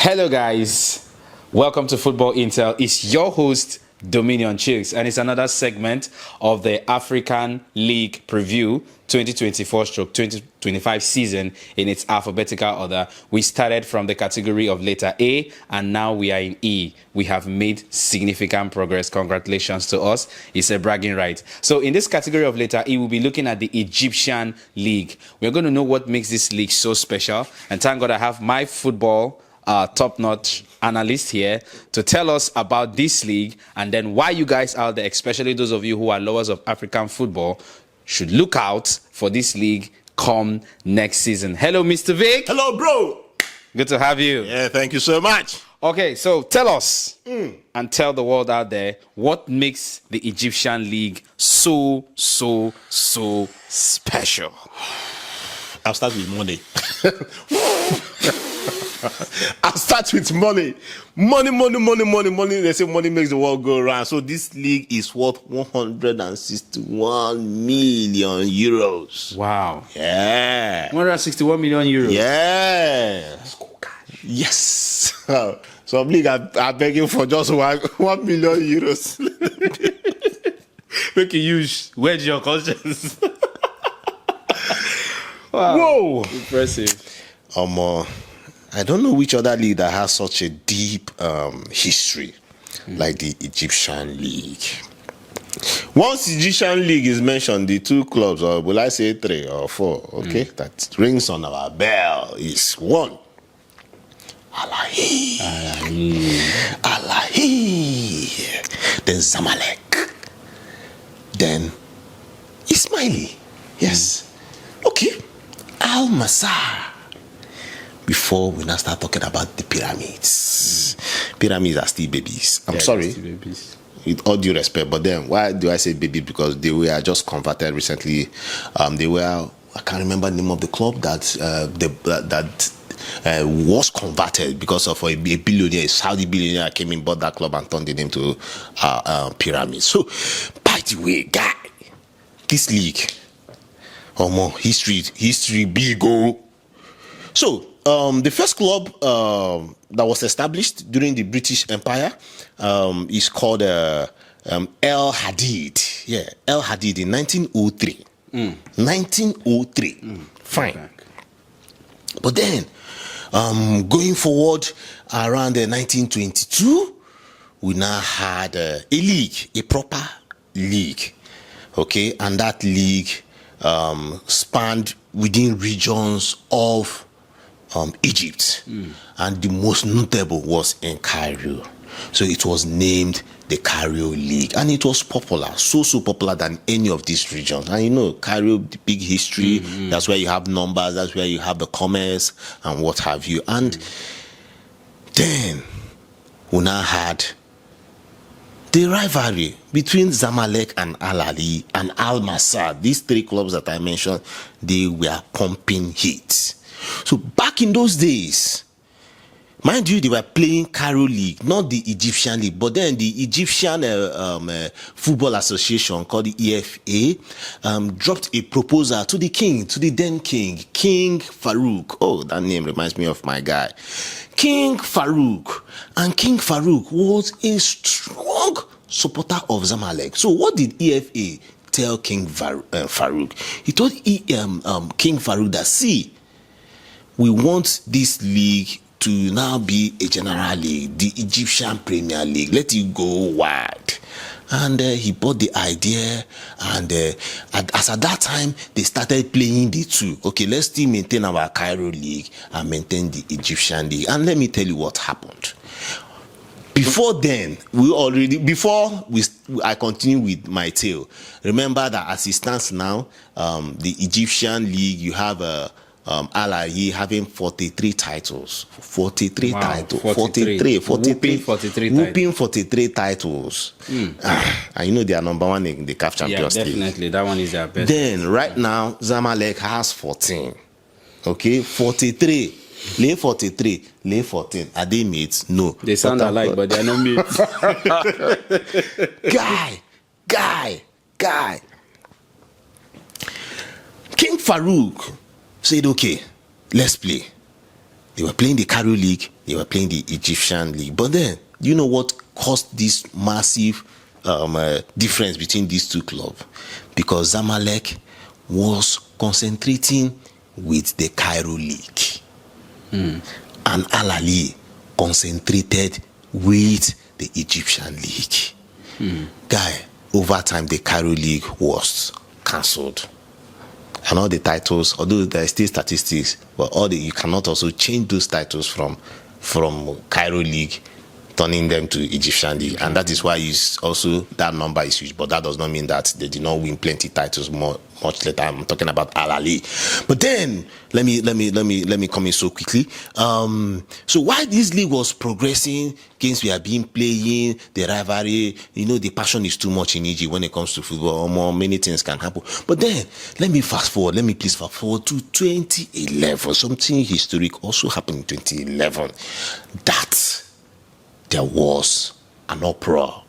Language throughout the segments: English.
Hello guys, welcome to Football Intel. It's your host Dominion Chicks, and it's another segment of the African League Preview 2024-2025 season in its alphabetical order. We started from the category of letter A and now we are in E. We have made significant progress. Congratulations to us. It's a bragging right. So in this category of letter E, we'll be looking at the Egyptian League. We're going to know what makes this league so special, and thank God I have my football top-notch analyst here to tell us about this league and then why you guys out there, especially those of you who are lovers of African football, should look out for this league come next season. Hello, Mr. Vic. Hello, bro. Good to have you. Yeah, thank you so much. Okay, so tell us and tell the world out there what makes the Egyptian league so special. I'll start with money. I'll start with money. Money. They say money makes the world go round. So this league is worth 161 million euros. Wow. Yeah. 161 million euros. Yeah. Let's go, guys. Yes. So league are begging for just 1 million euros. Make you use wedge your conscience. Wow. Whoa. Impressive. I don't know which other league that has such a deep history like the Egyptian League. Once Egyptian League is mentioned, the two clubs, or will I say 3 or 4, okay, that rings on our bell is 1. Al-Ahly. Then Zamalek. Then Ismaili. Yes. Okay. Al-Masar. Before we now start talking about the pyramids. Pyramids are still babies. I'm sorry. Still babies. With all due respect, but then why do I say baby? Because they were just converted recently. They were, I can't remember the name of the club that was converted because of a billionaire, a Saudi billionaire came in, bought that club and turned it into pyramids. So, by the way, guy, this league, history, big o. So, the first club that was established during the British Empire is called El Hadid. Yeah, El Hadid in 1903. 1903. Fine. Okay. But then, going forward around 1922, we now had a league, a proper league. Okay, and that league spanned within regions of Egypt, and the most notable was in Cairo. So it was named the Cairo League, and it was popular, so popular than any of these regions. And you know, Cairo, the big history, that's where you have numbers, that's where you have the commerce and what have you. And then we now had the rivalry between Zamalek and Al-Ahly and Al-Masar. These 3 clubs that I mentioned, they were pumping hits. So back in those days, mind you, they were playing Cairo League, not the Egyptian League, but then the Egyptian Football Association called the EFA dropped a proposal to the king, to the then king, King Farouk. Oh, that name reminds me of my guy. King Farouk. And King Farouk was a strong supporter of Zamalek. So what did EFA tell King Farouk? He told King Farouk that, see, we want this league to now be a general league, the Egyptian Premier League. Let it go wide. And he bought the idea, and as at that time, they started playing the two. Okay, let's still maintain our Cairo League and maintain the Egyptian League. And let me tell you what happened. Before then, I continue with my tale. Remember that as it stands now, the Egyptian League, you have Al-Ahly having 43 titles. 43 Wow, titles. 43. 43 Whooping 43 titles. And you know they are number 1 in the CAF Champions League. Yeah, definitely. That one is their best. Then, right now, Zamalek has 14. Okay, 43. Lay 43, lay 14. Are they mates? No. They sound alike, but they are not mates. Guy. King Farouk said, okay, let's play. They were playing the Cairo League, they were playing the Egyptian League. But then, you know what caused this massive difference between these two clubs? Because Zamalek was concentrating with the Cairo League. And Al Ahly concentrated with the Egyptian League. Guy, over time, the Cairo League was cancelled. And all the titles, although there are still statistics, but you cannot also change those titles from Cairo League, turning them to Egyptian League. And that is why that number is huge. But that does not mean that they did not win plenty titles much later. I'm talking about Al Ahly. But then let me come in so quickly. So while this league was progressing, games we have been playing, the rivalry, the passion is too much in Egypt when it comes to football. Many things can happen. But then let me please fast forward to 2011. Something historic also happened in 2011. That there was an uproar.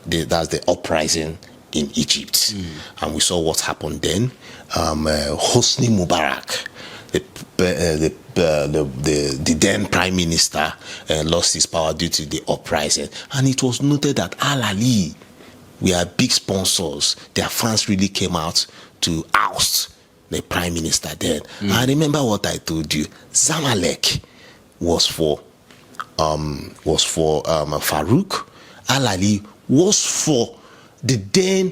That's the uprising in Egypt. And we saw what happened then. Hosni Mubarak, the then prime minister, lost his power due to the uprising. And it was noted that Al Ahly were big sponsors. Their fans really came out to oust the prime minister then. I remember what I told you. Zamalek was for Farouk. Al Ahly was for the then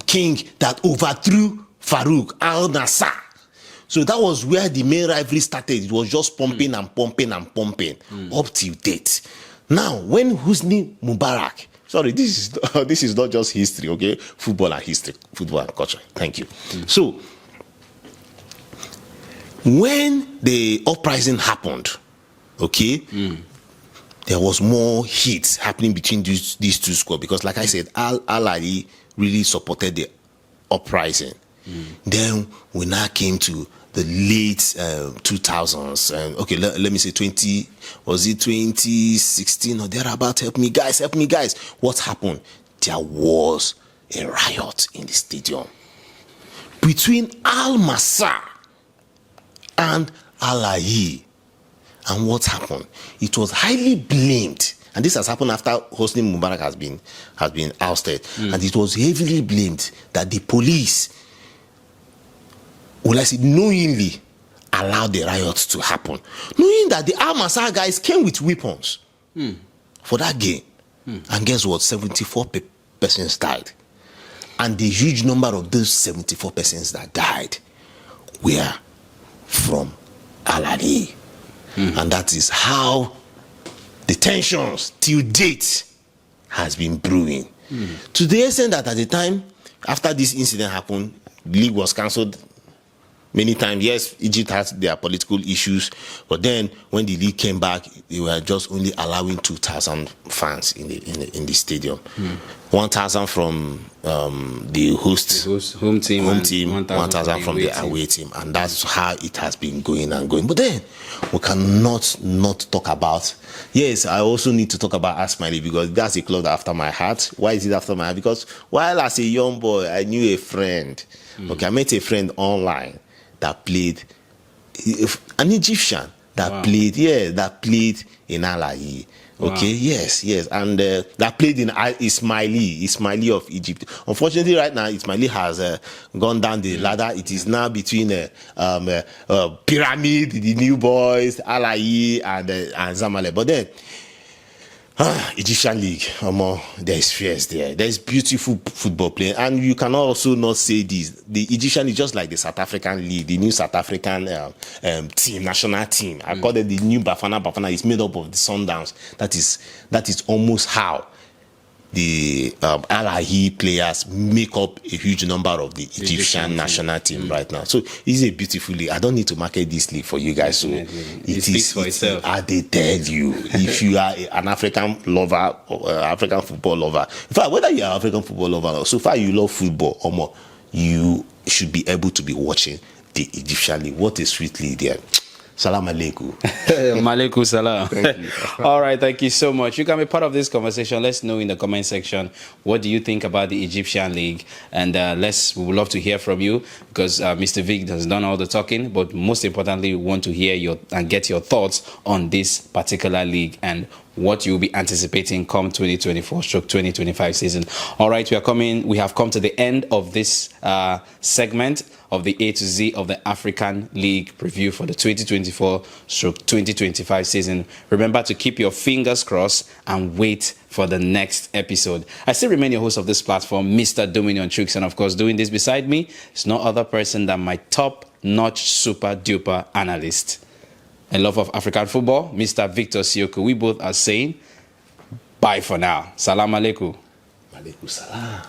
king that overthrew Farouk, Al Nassr. So that was where the main rivalry started. It was just pumping and pumping and pumping up till date. Now, when Hosni Mubarak, sorry, this is not just history, okay? Football and history, football and culture. Thank you. So, when the uprising happened, okay, there was more heat happening between these two squads because, like I said, Al Ahly really supported the uprising. Then we now came to the late 2000s. Okay, let me say 2016 or thereabout? Help me, guys. What happened? There was a riot in the stadium between Al Nassr and Al Ahly. And what happened? It was highly blamed, and this has happened after Hosni Mubarak has been ousted, and it was heavily blamed that the police, knowingly allowed the riots to happen, knowing that the Al Nassr guys came with weapons for that game. And guess what? 74 persons died, and the huge number of those 74 persons that died were from Al Ahly. And that is how the tensions till date has been brewing. To the extent that at the time, after this incident happened, the league was cancelled many times. Yes, Egypt has their political issues, but then when the league came back, they were just only allowing 2,000 fans in the stadium. 1,000 from the home team, 1,000 from the away team, and that's how it has been going and going. But then we cannot not talk about. Yes, I also need to talk about Asmali because that's a club after my heart. Why is it after my heart? Because while as a young boy, I knew a friend. Okay, I met a friend online that played, an Egyptian that played in Al Ahly. Okay, yes, and that played in Ismaili of Egypt. Unfortunately, right now Ismaili has gone down the ladder. It is now between Pyramid, the New Boys, Al Ahly, and Zamalek. But then Egyptian League, there is fierce there. There is beautiful football playing, and you can also not say this. The Egyptian is just like the South African League, the new South African team, national team. I call it the new Bafana. Bafana is made up of the Sundowns. That is almost how the Al Ahly players make up a huge number of the Egyptian national team right now. So it's a beautiful league. I don't need to market this league for you guys. So it speaks for itself. I they tell you, if you are an African lover or African football lover, in fact, whether you are an African football lover or so far you love football or more, you should be able to be watching the Egyptian league. What a sweet league there. Salam alaikum. Malaikum salam. Thank you. All right, thank you so much. You can be part of this conversation. Let's know in the comment section, what do you think about the Egyptian League? And we would love to hear from you, because Mr. Vic has done all the talking, but most importantly, we want to hear and get your thoughts on this particular league and what you'll be anticipating come 2024/2025 season. All right, we have come to the end of this segment of the A to Z of the African League preview for the 2024/2025 season. Remember to keep your fingers crossed and wait for the next episode. I still remain your host of this platform, Mr. Dominion Chooks, and of course, doing this beside me is no other person than my top-notch, super-duper analyst, a love of African football, Mr. Victor Siokwu. We both are saying bye for now. Salam alaikum. Alaikum salam.